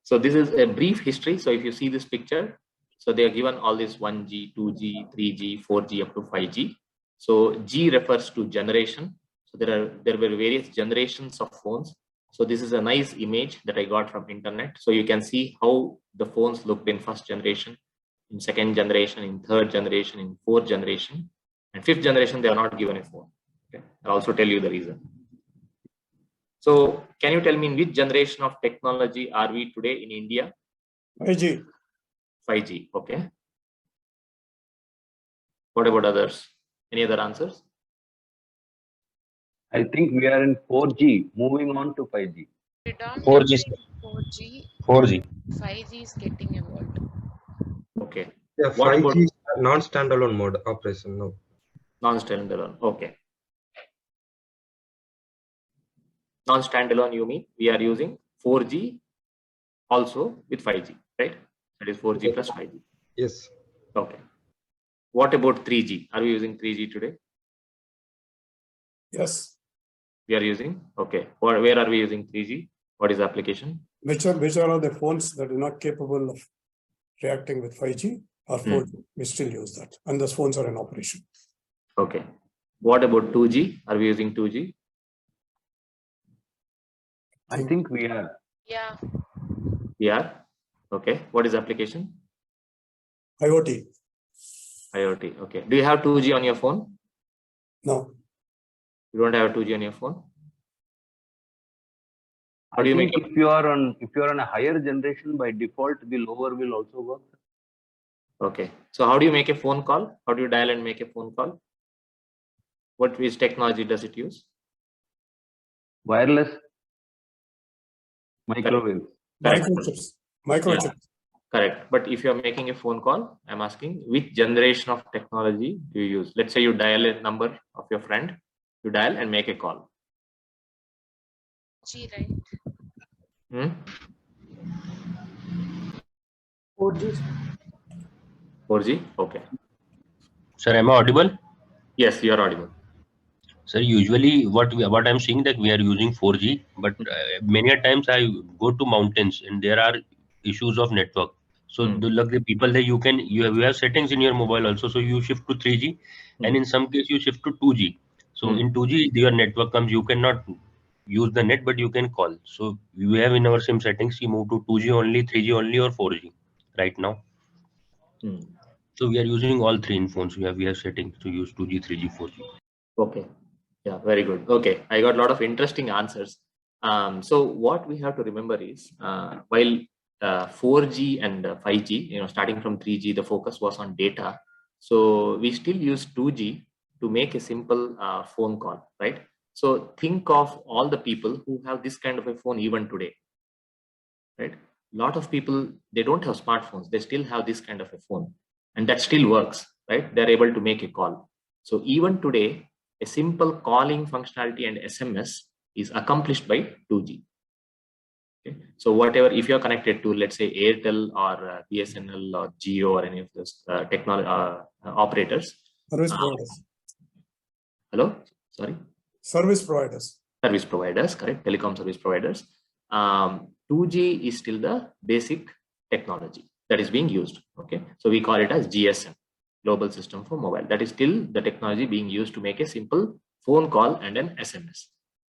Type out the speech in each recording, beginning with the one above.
So this is a brief history. So if you see this picture, so they are given all this 1G, 2G, 3G, 4G up to 5G. So G refers to generation. So there were various generations of phones. So this is a nice image that I got from internet. So you can see how the phones looked in first generation, in second generation, in third generation, in fourth generation, and fifth generation they are not given a phone. Okay, I'll also tell you the reason. So can you tell me in which generation of technology are we today in India? 5G. 5G. Okay. What about others? Any other answers? I think we are in 4G, moving on to 5G. 4G. 4G. 4G. 5G is getting evolved. Okay. Yeah, What 5G about is non-standalone mode operation now. non-standalone? Okay. Non-standalone, you mean we are using 4G also with 5G, right? That is 4G plus 5G. Yes. Okay. What about 3G? Are we using 3G today? Yes. We are using. Okay. Where are we using 3G? What is the application? Which are the phones that are not capable of reacting with 5G or 4G? We still use that, and those phones are in operation. Okay. What about 2G? Are we using 2G? I think we are. Yeah. We are. Okay. What is the application? IoT. IoT. Okay. Do you have 2G on your phone? No. You don't have 2G on your phone? How do you make if you are on a higher generation, by default the lower will also work. Okay. So how do you make a phone call? How do you dial and make a phone call? Which technology does it use? Wireless. Microwave. Microchips. Microchips. Yeah. Correct. But if you are making a phone call, I'm asking which generation of technology do you use? Let's say you dial a number of your friend, you dial and make a call. G, right? 4G. 4G? Okay. Sir, am I audible? Yes, you are audible. Sir, usually what I'm seeing that we are using 4G, but many a times I go to mountains and there are issues of network. So the people there you have settings in your mobile also. So you shift to 3G, and in some case you shift to 2G. So in 2G your network comes, you cannot use the net, but you can call. So we have in our SIM settings you move to 2G only, 3G only, or 4G right now. So we are using all three in phones. We have settings to use 2G, 3G, 4G. Okay. Yeah, very good. Okay, I got a lot of interesting answers. So what we have to remember is while 4G and 5G, starting from 3G, the focus was on data. So we still use 2G to make a simple phone call, right? So think of all the people who have this kind of a phone even today, right? A lot of people, they don't have smartphones. They still have this kind of a phone, and that still works, right? They're able to make a call. So even today, a simple calling functionality and SMS is accomplished by 2G. Okay. So whatever, if you're connected to, let's say, Airtel or BSNL or Jio or any of those technology operators. Service providers. Hello? Sorry? Service providers. Service providers, correct. Telecom service providers. 2G is still the basic technology that is being used. Okay. So we call it as GSM. Global System for Mobile. That is still the technology being used to make a simple phone call and an SMS.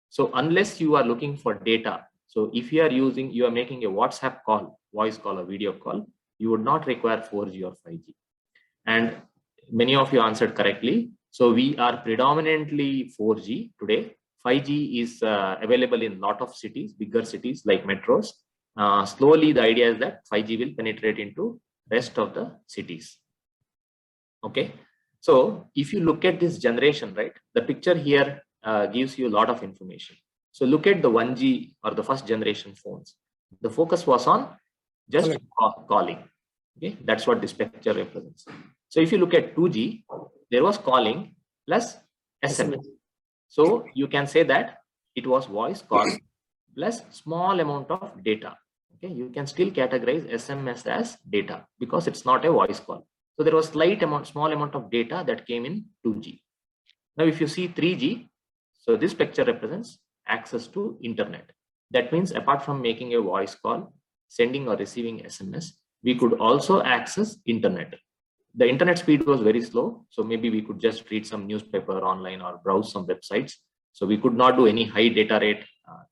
So unless you are looking for data, so if you are making a WhatsApp call, voice call or video call, you would not require 4G or 5G. And many of you answered correctly. So we are predominantly 4G today. 5G is available in a lot of cities, bigger cities like metros. Slowly, the idea is that 5G will penetrate into rest of the cities. Okay, so if you look at this generation, right, the picture here gives you a lot of information. So look at the 1G or the first generation phones. The focus was on just calling. Okay, that's what this picture represents. So if you look at 2G, there was calling plus SMS. So you can say that it was voice call plus small amount of data. Okay, you can still categorize SMS as data because it's not a voice call. So there was small amount of data that came in 2G. Now, if you see 3G, so this picture represents access to internet. That means apart from making a voice call, sending or receiving SMS, we could also access internet. The internet speed was very slow, so maybe we could just read some newspaper online or browse some websites. So we could not do any high data rate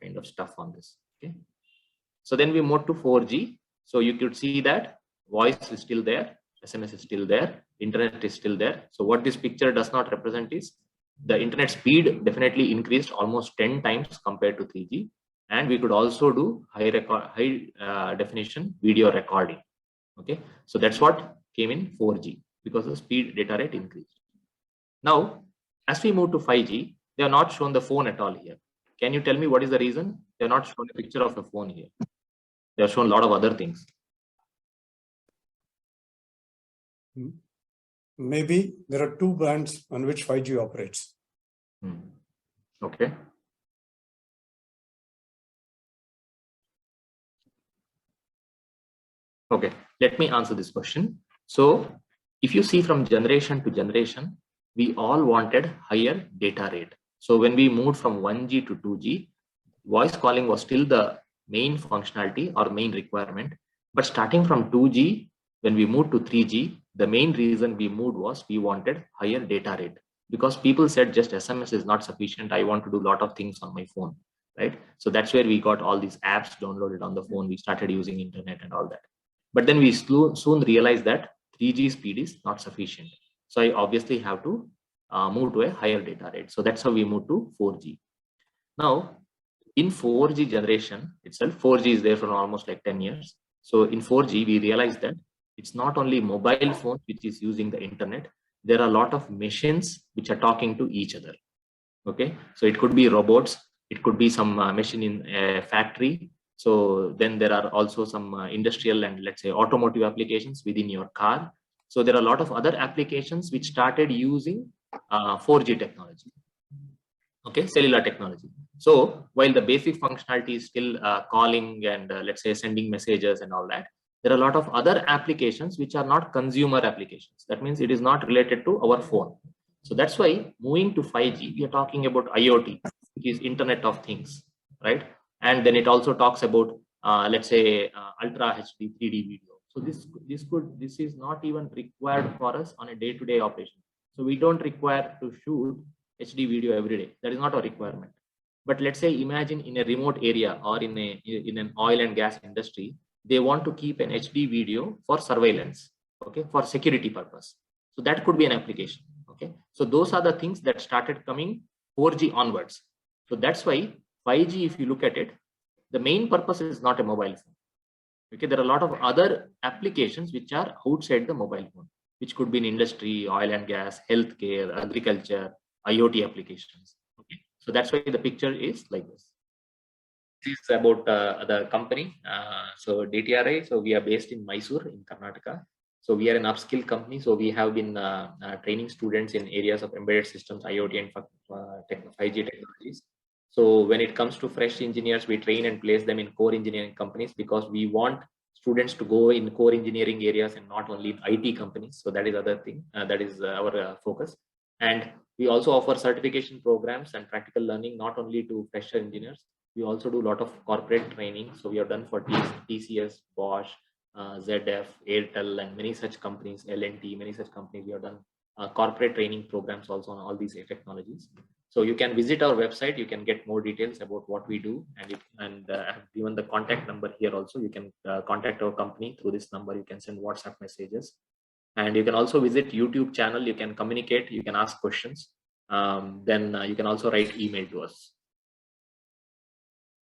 kind of stuff on this. Okay. So then we moved to 4G. So you could see that voice is still there, SMS is still there, internet is still there. So what this picture does not represent is the internet speed definitely increased almost 10 times compared to 3G. And we could also do high definition video recording. Okay, so that's what came in 4G because the speed data rate increased. Now, as we move to 5G, they are not shown the phone at all here. Can you tell me what is the reason? They are not shown a picture of a phone here. They are shown a lot of other things. Maybe there are two bands on which 5G operates. Okay. Okay, let me answer this question. So if you see from generation to generation, we all wanted higher data rate. So when we moved from 1G to 2G, voice calling was still the main functionality or main requirement. But starting from 2G, when we moved to 3G, the main reason we moved was we wanted higher data rate because people said just SMS is not sufficient. I want to do a lot of things on my phone, right? So that's where we got all these apps downloaded on the phone. We started using internet and all that. But then we soon realized that 3G speed is not sufficient. So I obviously have to move to a higher data rate. So that's how we moved to 4G. Now, in 4G generation itself, 4G is there for almost like 10 years. So in 4G, we realized that it's not only mobile phone which is using the internet. There are a lot of machines which are talking to each other. Okay, so it could be robots. It could be some machine in a factory. So then there are also some industrial and let's say automotive applications within your car. So there are a lot of other applications which started using 4G technology. Okay, cellular technology. So while the basic functionality is still calling and let's say sending messages and all that, there are a lot of other applications which are not consumer applications. That means it is not related to our phone. So that's why moving to 5G, we are talking about IoT, which is Internet of Things, right? And then it also talks about, let's say, Ultra HD 3D video. So this is not even required for us on a day-to-day operation. So we don't require to shoot HD video every day. That is not a requirement. But let's say, imagine in a remote area or in an oil and gas industry, they want to keep an HD video for surveillance, okay, for security purpose. So that could be an application. Okay, so those are the things that started coming 4G onwards. So that's why 5G, if you look at it, the main purpose is not a mobile phone. Okay, there are a lot of other applications which are outside the mobile phone, which could be in industry, oil and gas, healthcare, agriculture, IoT applications. Okay, so that's why the picture is like this. This is about the company. So DTRI, so we are based in Mysore in Karnataka. So we are an upskill company. So we have been training students in areas of embedded systems, IoT and 5G technologies. So when it comes to fresh engineers, we train and place them in core engineering companies because we want students to go in core engineering areas and not only in IT companies. So that is other thing. That is our focus. And we also offer certification programs and practical learning, not only to fresher engineers. We also do a lot of corporate training. So we have done for TCS, Bosch, ZF, Airtel, and many such companies, L&T, many such companies. We have done corporate training programs also on all these technologies. So you can visit our website. You can get more details about what we do, and I have given the contact number here also. You can contact our company through this number. You can send WhatsApp messages, and you can also visit YouTube channel. You can communicate. You can ask questions. Then you can also write email to us.